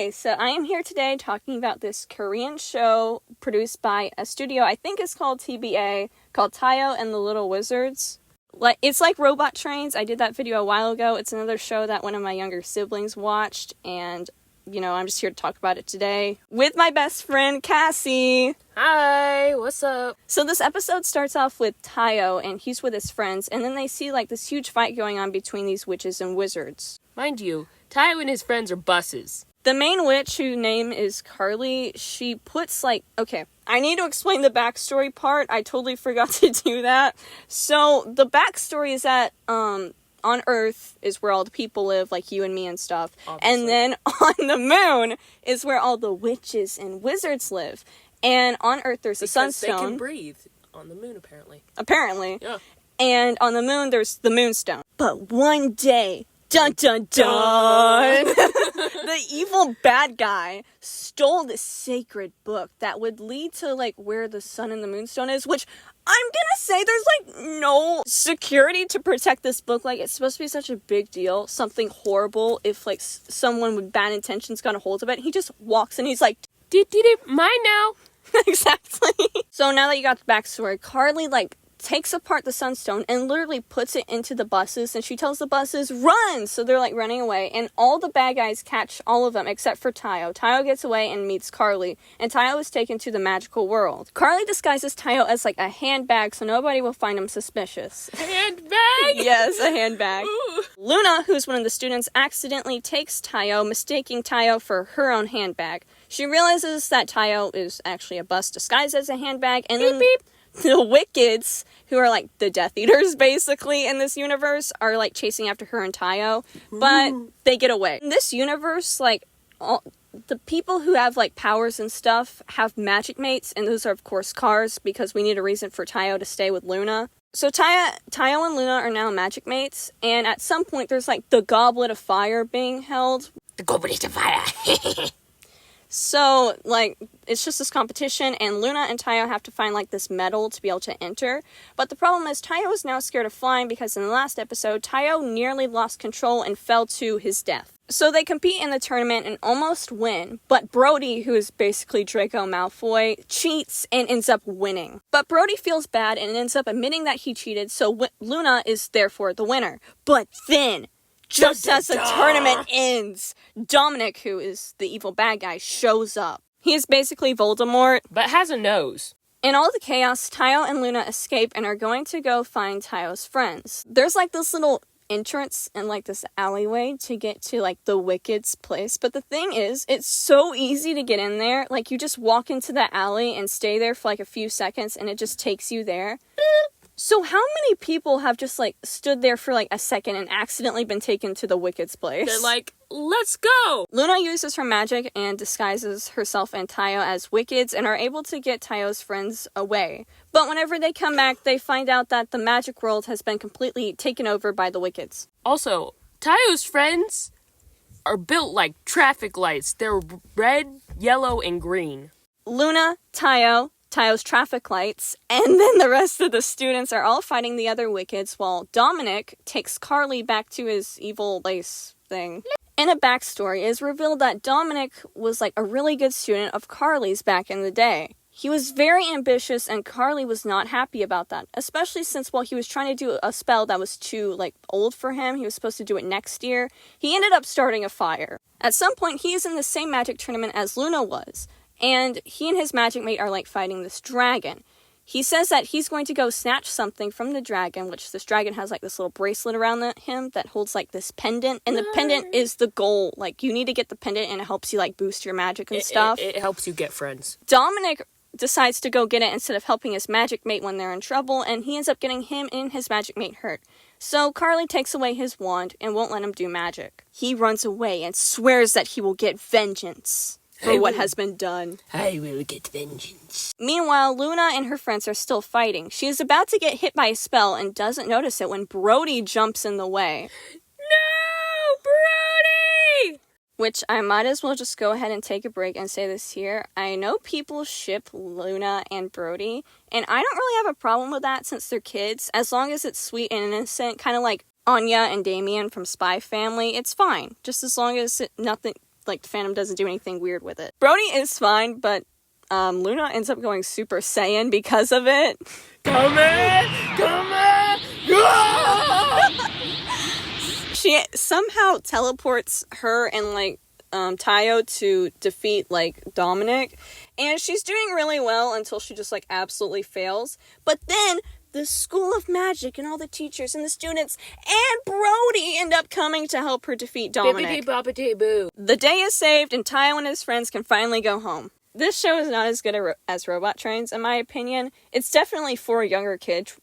Hi, so I am here today talking about this Korean show produced by a studio, I think it's called TBA, called TaLW and the Little Wizards. It's like Robot Trains. I did that video a while ago. It's another show that one of my younger siblings watched, and, I'm just here to talk about it today with my best friend, Kassy. Hi, what's up? So this episode starts off with TaLW, and he's with his friends, and then they see, this huge fight going on between these witches and wizards. Mind you, TaLW and his friends are buses. The main witch, whose name is Carly, she puts, okay, I need to explain the backstory part. I totally forgot to do that. So, the backstory is that, on Earth is where all the people live, like you and me and stuff. Obviously. And then on the moon is where all the witches and wizards live. And on Earth there's a sunstone. They can breathe on the moon, apparently. Apparently. Yeah. And on the moon there's the moonstone. But one day, dun dun dun! The evil bad guy stole this sacred book that would lead to, where the sun and the moonstone is, which I'm gonna say there's, no security to protect this book. It's supposed to be such a big deal, something horrible if, someone with bad intentions got a hold of it. He just walks and he's like, mine now. Exactly. So now that you got the backstory, Carly, takes apart the sunstone and literally puts it into the buses, and she tells the buses, run! So they're, running away, and all the bad guys catch all of them except for TaLW. TaLW gets away and meets Carly, and TaLW is taken to the magical world. Carly disguises TaLW as, a handbag so nobody will find him suspicious. Handbag? Yes, a handbag. Ooh. Luna, who's one of the students, accidentally takes TaLW, mistaking TaLW for her own handbag. She realizes that TaLW is actually a bus disguised as a handbag, and then the Wickeds, who are the Death Eaters basically in this universe, are chasing after her and TaLW, but they get away. In this universe, all the people who have powers and stuff have magic mates, and those are of course cars, because we need a reason for TaLW to stay with Luna. So TaLW and Luna are now magic mates, and at some point there's the Goblet of Fire being held. The Goblet of Fire. So, it's just this competition, and Luna and TaLW have to find, this medal to be able to enter. But the problem is, TaLW is now scared of flying, because in the last episode, TaLW nearly lost control and fell to his death. So they compete in the tournament and almost win, but Brody, who is basically Draco Malfoy, cheats and ends up winning. But Brody feels bad and ends up admitting that he cheated, so Luna is therefore the winner. But then, just as the tournament ends, Dominic, who is the evil bad guy, shows up. He is basically Voldemort, but has a nose. In all the chaos, TaLW and Luna escape and are going to go find TaLW's friends. There's this little entrance in this alleyway to get to the Wicked's place, but the thing is, it's so easy to get in there. You just walk into the alley and stay there for a few seconds and it just takes you there. So how many people have just, stood there for, a second and accidentally been taken to the Wicked's place? They're let's go! Luna uses her magic and disguises herself and TaLW as Wickeds and are able to get TaLW's friends away. But whenever they come back, they find out that the magic world has been completely taken over by the Wickeds. Also, TaLW's friends are built like traffic lights. They're red, yellow, and green. Luna, TaLW's traffic lights, and then the rest of the students are all fighting the other Wickeds, while Dominic takes Carly back to his evil lace thing. In a backstory, it is revealed that Dominic was a really good student of Carly's back in the day. He was very ambitious, and Carly was not happy about that, especially since while he was trying to do a spell that was too, old for him, he was supposed to do it next year, he ended up starting a fire. At some point, he is in the same magic tournament as Luna was, and he and his magic mate are fighting this dragon. He says that he's going to go snatch something from the dragon, which this dragon has this little bracelet around him that holds this pendant, and the pendant is the goal. You need to get the pendant and it helps you boost your magic and stuff. It helps you get friends. Dominic decides to go get it instead of helping his magic mate when they're in trouble, and he ends up getting him and his magic mate hurt. So Carly takes away his wand and won't let him do magic. He runs away and swears that he will get vengeance for what has been done. I will get vengeance. Meanwhile, Luna and her friends are still fighting. She is about to get hit by a spell and doesn't notice it when Brody jumps in the way. No! Brody! Which I might as well just go ahead and take a break and say this here. I know people ship Luna and Brody, and I don't really have a problem with that since they're kids. As long as it's sweet and innocent, kind of like Anya and Damien from Spy Family, it's fine. Just as long as nothing like, the fandom doesn't do anything weird with it. Brody is fine, but Luna ends up going Super Saiyan because of it. Come in! She somehow teleports her and, like, Tayo to defeat, like, Dominic, and she's doing really well until she just, like, absolutely fails. But then the School of Magic and all the teachers and the students and Brody end up coming to help her defeat Dominic. Bippity-boppity-boo. The day is saved, and Tayo and his friends can finally go home. This show is not as good as Robot Trains, in my opinion. It's definitely for younger kids,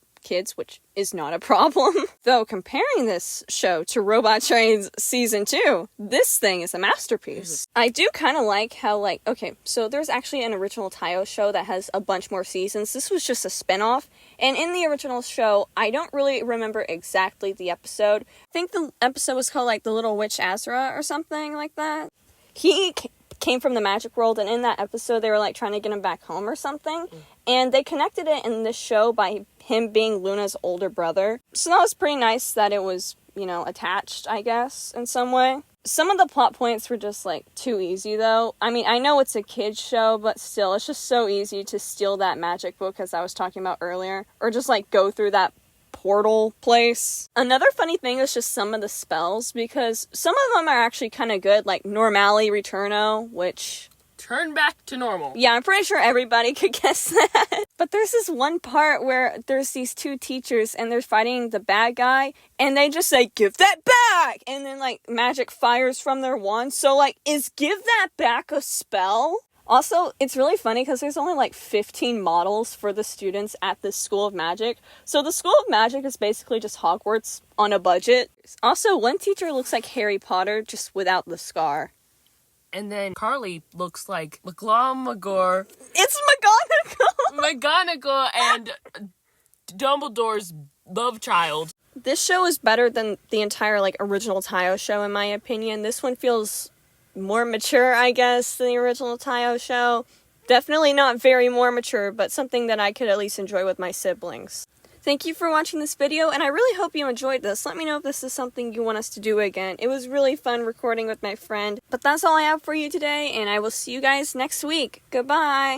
which is not a problem. Though, comparing this show to Robot Trains Season 2, this thing is a masterpiece. I do kind of like how, like, okay, so there's actually an original Tayo show that has a bunch more seasons. This was just a spin-off, and in the original show, I don't really remember exactly the episode. I think the episode was called, like, The Little Witch Azra or something like that. He came from the magic world, and in that episode they were like trying to get him back home or something, and they connected it in this show by him being Luna's older brother. So that was pretty nice that it was, you know, attached, I guess, in some way. Some of the plot points were just like too easy though. I mean, I know it's a kids show, but still, it's just so easy to steal that magic book as I was talking about earlier, or just like go through that portal place. Another funny thing is just some of the spells, because some of them are actually kind of good, like Normali Returno, which... Turn back to normal. Yeah, I'm pretty sure everybody could guess that. But there's this one part where there's these two teachers and they're fighting the bad guy, and they just say, "Give that back!" And then, like, magic fires from their wand. So, like, is "give that back" a spell? Also, it's really funny because there's only like 15 models for the students at this School of Magic. So the School of Magic is basically just Hogwarts on a budget. Also, one teacher looks like Harry Potter, just without the scar. And then Carly looks like McGonagall. It's McGonagall! McGonagall and Dumbledore's love child. This show is better than the entire, like, original Tayo show, in my opinion. This one feels more mature, I guess, than the original Tayo show. Definitely not very more mature, but something that I could at least enjoy with my siblings. Thank you for watching this video, and I really hope you enjoyed this. Let me know if this is something you want us to do again. It was really fun recording with my friend. But that's all I have for you today, and I will see you guys next week. Goodbye!